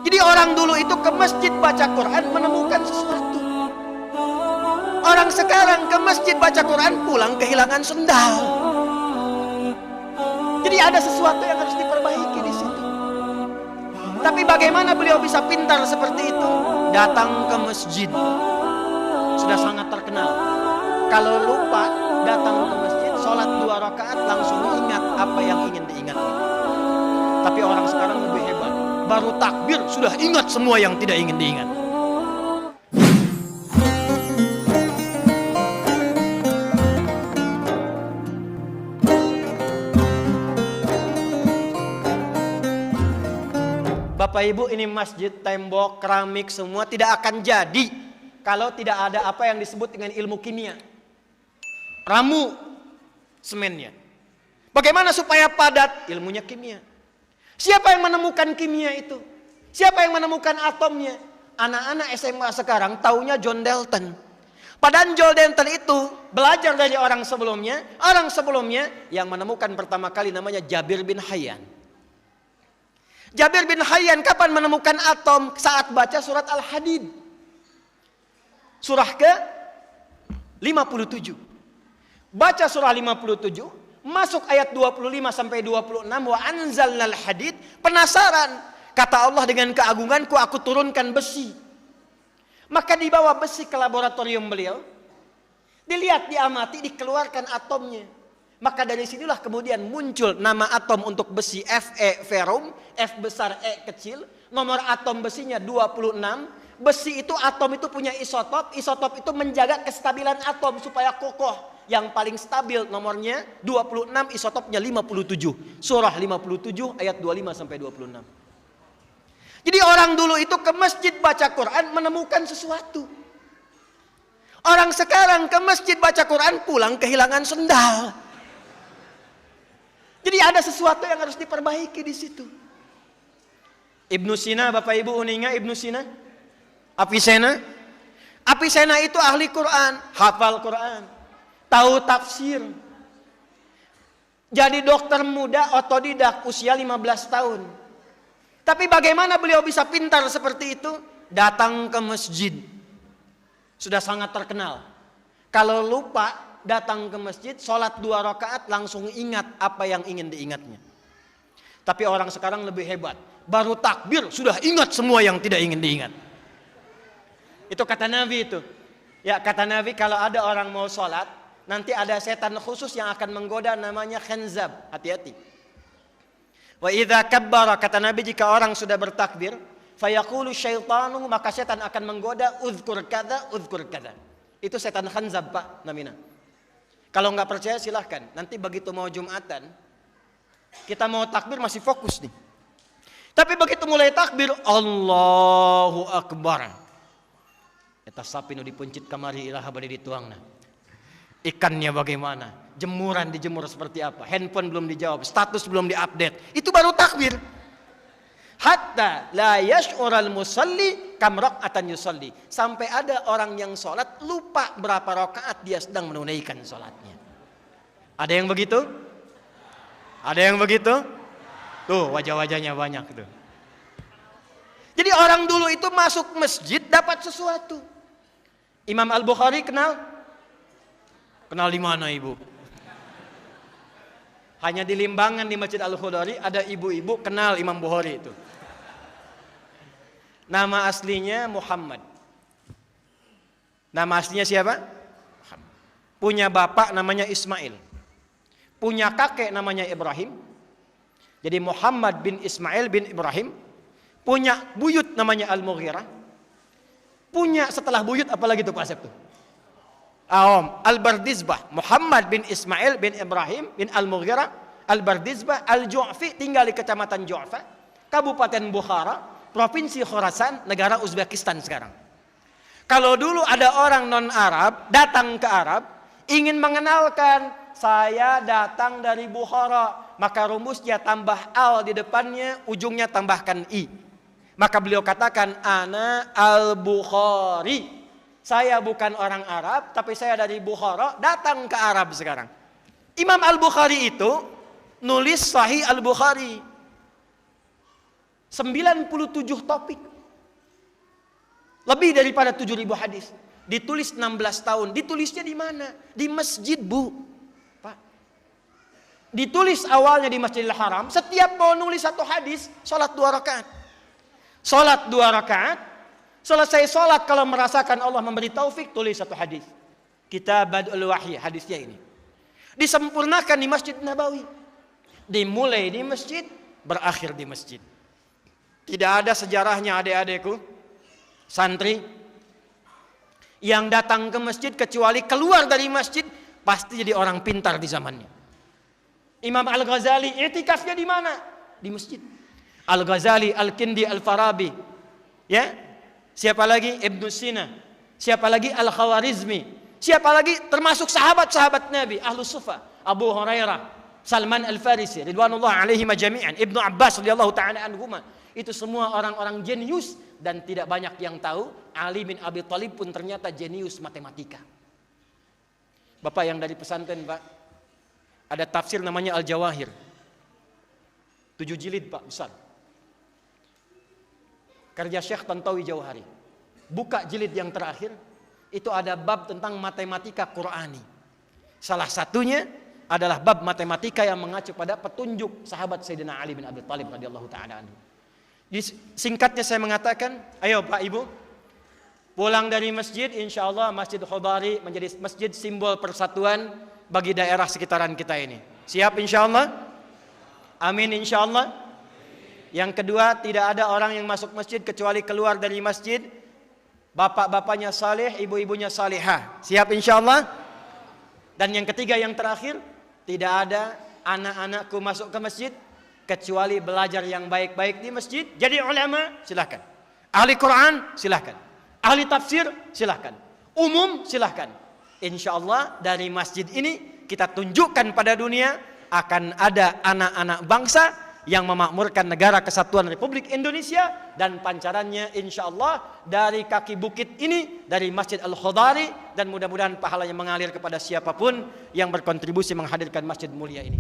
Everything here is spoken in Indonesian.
Jadi orang dulu itu ke masjid baca Quran menemukan sesuatu. Orang sekarang ke masjid baca Quran pulang kehilangan sendal. Jadi ada sesuatu yang harus diperbaiki di situ. Tapi bagaimana beliau bisa pintar seperti itu? Datang ke masjid. Sudah sangat terkenal. Kalau lupa datang ke masjid, sholat 2 rakaat langsung ingat apa yang ingin diingatkan. Tapi orang sekarang lebih hebat. Baru takbir sudah ingat semua yang tidak ingin diingat. Bapak Ibu, ini masjid, tembok, keramik semua tidak akan jadi kalau tidak ada apa yang disebut dengan ilmu kimia. Ramu semennya. Bagaimana supaya padat? Ilmunya kimia. Siapa yang menemukan kimia itu? Siapa yang menemukan atomnya? Anak-anak SMA sekarang taunya John Dalton. Padahal John Dalton itu belajar dari orang sebelumnya. Orang sebelumnya yang menemukan pertama kali namanya Jabir bin Hayyan. Jabir bin Hayyan kapan menemukan atom? Saat baca surat Al-Hadid. Surah ke 57. Baca surah 57, masuk ayat 25 sampai 26, wa anzalnal hadid, penasaran. Kata Allah, dengan keagunganku aku turunkan besi. Maka dibawa besi ke laboratorium beliau. Dilihat, diamati, dikeluarkan atomnya. Maka dari sinilah kemudian muncul nama atom untuk besi Fe ferrum, F besar E kecil, nomor atom besinya 26. Besi itu, atom itu punya isotop, isotop itu menjaga kestabilan atom supaya kokoh. Yang paling stabil nomornya 26, isotopnya 57. Surah 57 ayat 25 sampai 26. Jadi orang dulu itu ke masjid baca Quran menemukan sesuatu. Orang sekarang ke masjid baca Quran pulang kehilangan sendal. Jadi ada sesuatu yang harus diperbaiki di situ. Ibnu Sina, Bapak Ibu uninga Ibnu Sina? Avicenna? Avicenna itu ahli Quran, hafal Quran, tahu tafsir. Jadi dokter muda otodidak usia 15 tahun. Tapi bagaimana beliau bisa pintar seperti itu? Datang ke masjid. Sudah sangat terkenal. Kalau lupa datang ke masjid, sholat 2 rakaat langsung ingat apa yang ingin diingatnya. Tapi orang sekarang lebih hebat. Baru takbir sudah ingat semua yang tidak ingin diingat. Itu kata Nabi itu. Ya, kata Nabi, kalau ada orang mau sholat, nanti ada setan khusus yang akan menggoda, namanya khanzab. Hati-hati. Wa idza kabbara, kata Nabi, jika orang sudah bertakbir, fayaqulu syaitanu, maka setan akan menggoda, uzkur kada, uzkur kada. Itu setan khanzab, Pak Namina. Kalau nggak percaya silahkan. Nanti begitu mau Jumatan, kita mau takbir masih fokus nih. Tapi begitu mulai takbir, Allahu Akbar. Eta sapi nu dipencit kamari ilaha bade dituangna. Ikannya bagaimana? Jemuran dijemur seperti apa? Handphone belum dijawab, status belum diupdate. Itu baru takbir. Hatta la yash'ural musalli kam raka'atan yusalli. Sampai ada orang yang sholat lupa berapa rakaat dia sedang menunaikan sholatnya. Ada yang begitu? Ada yang begitu? Tuh wajah-wajahnya banyak tuh. Jadi orang dulu itu masuk masjid dapat sesuatu. Imam Al-Bukhari kenal? Kenal di mana ibu? Hanya di Limbangan di Masjid Al-Khudari ada ibu-ibu kenal Imam Bukhari itu. Nama aslinya Muhammad. Nama aslinya siapa? Muhammad. Punya bapak namanya Ismail. Punya kakek namanya Ibrahim. Jadi Muhammad bin Ismail bin Ibrahim. Punya buyut namanya Al-Mughirah. Punya setelah buyut apalagi tuh Pak Asep tuh? Al-Bardizbah. Muhammad bin Ismail bin Ibrahim bin Al-Mughirah Al-Bardizbah Al-Ju'fi, tinggal di kecamatan Ju'fa, Kabupaten Bukhara, Provinsi Khorasan, negara Uzbekistan sekarang. Kalau dulu ada orang non-Arab datang ke Arab ingin mengenalkan, saya datang dari Bukhara, maka rumusnya tambah al di depannya, ujungnya tambahkan i. Maka beliau katakan, ana al-Bukhari. Saya bukan orang Arab, tapi saya dari Bukhara, datang ke Arab sekarang. Imam Al-Bukhari itu nulis Sahih Al-Bukhari. 97 topik. Lebih daripada 7.000 hadis. Ditulis 16 tahun. Ditulisnya di mana? Di masjid, Bu. Pak. Ditulis awalnya di Masjidil Haram. Setiap mau nulis satu hadis, sholat 2 rakaat. Sholat 2 rakaat. Selesai sholat, kalau merasakan Allah memberi taufik, tulis satu hadis. Kitab Bad'ul Wahyi, hadisnya ini. Disempurnakan di Masjid Nabawi. Dimulai di masjid, berakhir di masjid. Tidak ada sejarahnya adik-adikku, santri yang datang ke masjid kecuali keluar dari masjid pasti jadi orang pintar di zamannya. Imam Al-Ghazali i'tikafnya di mana? Di masjid. Al-Ghazali, Al-Kindi, Al-Farabi. Ya? Siapa lagi? Ibnu Sina. Siapa lagi? Al-Khawarizmi. Siapa lagi? Termasuk sahabat-sahabat Nabi, Ahlus Sufa, Abu Hurairah, Salman Al-Farisi, ridwanullah alaihim jami'an, Ibnu Abbas radhiyallahu ta'ala anhuma. Itu semua orang-orang jenius dan tidak banyak yang tahu Ali bin Abi Thalib pun ternyata jenius matematika. Bapak yang dari pesantren, Pak, ada tafsir namanya Al-Jawahir. 7 jilid, Pak, besar. Karya Syekh Tantawi Jauhari. Buka jilid yang terakhir, itu ada bab tentang matematika Qur'ani. Salah satunya adalah bab matematika yang mengacu pada petunjuk sahabat Sayyidina Ali bin Abi Thalib radhiyallahu ta'ala anhu. Singkatnya saya mengatakan, ayo Pak Ibu, pulang dari masjid, insya Allah Masjid Khudari menjadi masjid simbol persatuan bagi daerah sekitaran kita ini. Siap insya Allah? Amin insya Allah. Yang kedua, tidak ada orang yang masuk masjid kecuali keluar dari masjid bapak-bapaknya saleh, ibu-ibunya salihah. Siap insya Allah? Dan yang ketiga, yang terakhir, tidak ada anak-anakku masuk ke masjid kecuali belajar yang baik-baik di masjid. Jadi ulama, silahkan. Ahli Quran, silahkan. Ahli tafsir, silahkan. Umum, silahkan. Insya Allah dari masjid ini kita tunjukkan pada dunia akan ada anak-anak bangsa yang memakmurkan negara kesatuan Republik Indonesia, dan pancarannya insya Allah dari kaki bukit ini, dari Masjid Al-Khudari, dan mudah-mudahan pahalanya mengalir kepada siapapun yang berkontribusi menghadirkan masjid mulia ini.